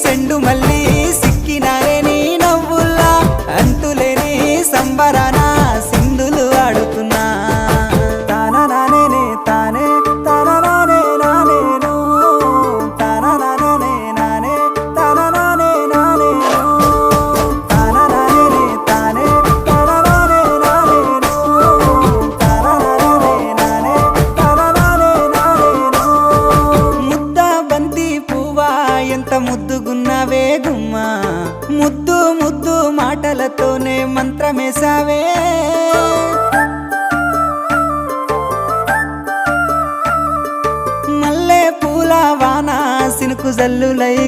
సెండు మళ్ళీ సిక్కినారే నీ నవ్వుల్లా అంతులేని సంబరాన సింధులు ఆడుతున్నా తాననానే తానే తాననానే నానేను తాననానే నానే తాననానే నానేను తాననానే తానే తాననానే నానేను తాననానే నానే తాననానే నానేను ముద్ద బంతి పువ్వా ఎంత ముద్దుగున్నావే గుమ్మా ముద్దు ముద్దు మాటలతోనే మంత్రమేసావే మల్లె పూల వాన సినుకు జల్లులై